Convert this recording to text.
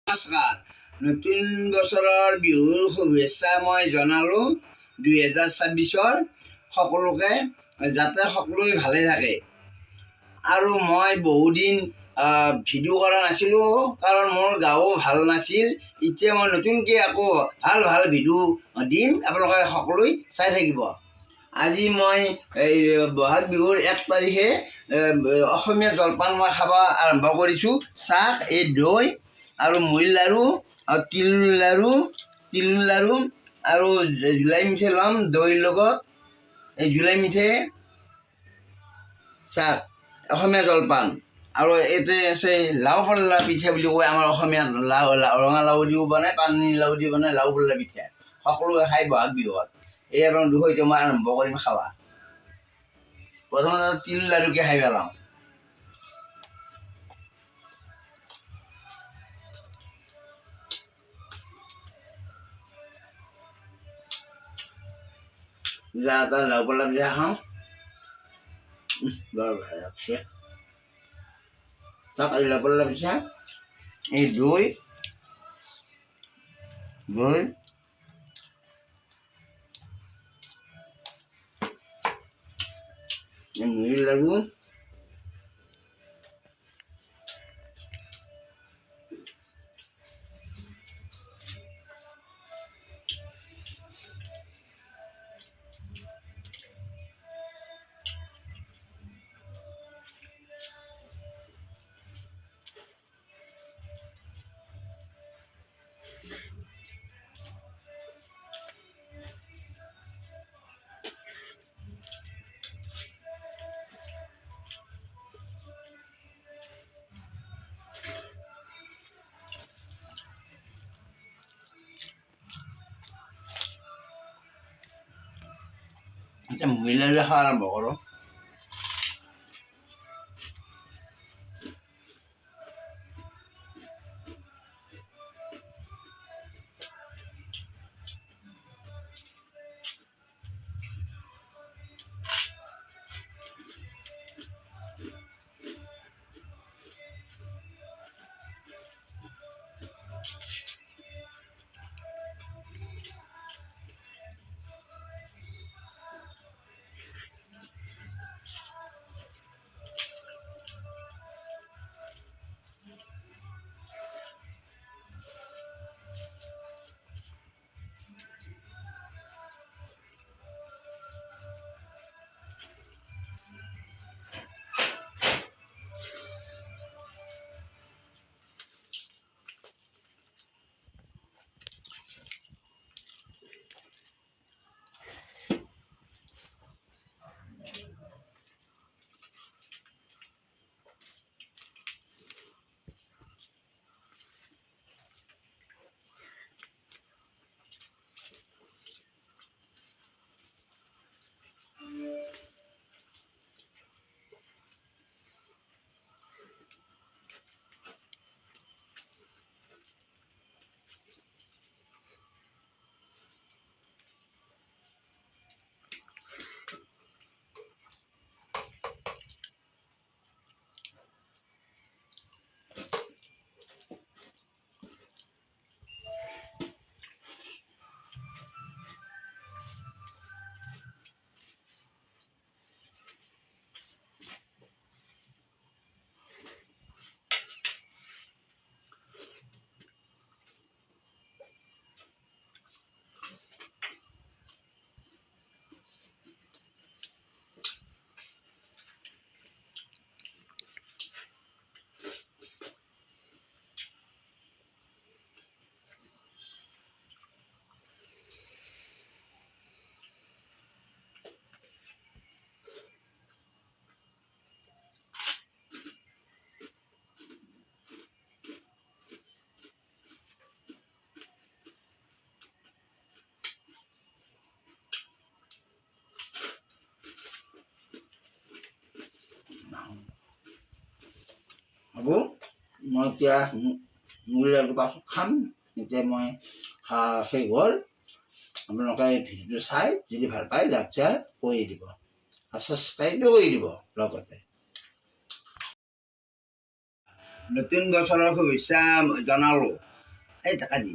নমস্কাৰ, নতুন বছৰৰ বিহুৰ শুভেচ্ছা মই জনালোঁ 2026-ৰ সকলোকে, যাতে সকলোৱে ভালে থাকে। আৰু মই বহুদিন ভিডিঅ' কৰা নাছিলোঁ, কাৰণ মোৰ গাও ভাল নাছিল। এতিয়া মই নতুনকৈ আকৌ ভাল ভাল ভিডিঅ' দিম, আপোনালোকে সকলোৱে চাই থাকিব। আজি মই এই বহাগ বিহুৰ 1 তাৰিখে অসমীয়া জলপান মই খাব আৰম্ভ কৰিছোঁ। চাহ, এই দৈ আৰু মুড়ি লাড়ু আৰু তিল লাড়ু আৰু জুলাই মিঠাই ল'ম দৈৰ লগত। এই জুলাই মিঠাই চাহ অসমীয়া জলপান। আৰু ইয়াতে আছে লাও পল্লা পিঠা বুলি কয় আমাৰ অসমীয়াত। ৰঙালাও দিও বনায়, পানী লাও দি বনায় লাও পল্লা পিঠা। সকলোৱে খাই বহাগ বিহুত। এই আপোনাৰ সৈতে মই আৰম্ভ কৰিম খাবা। প্ৰথমতে তিল লাড়ুকে খাই পেলাওঁ। এটা লাও পল্লা পিঠা খাওঁ, বৰ ভাল লাগছে। তাক এই লাও পল্লা পিঠা, এই দৈ মুড়ি লাড়ু, এতিয়া মুড়ি লাড়ু খাওয়া আৰম্ভ কৰোঁ। হ'ব, মই এতিয়া মুড়ি লাড়ু পাছত খাম। এতিয়া মই শেষ হ'ল। আপোনালোকে ভিডিঅ'টো চাই যদি ভাল পায় লাইক শ্বেয়াৰ কৰি দিব আৰু ছাবস্ক্ৰাইবো কৰি দিব। লগতে নতুন বছৰৰ শুভেচ্ছা জনালোঁ। এই টকা দি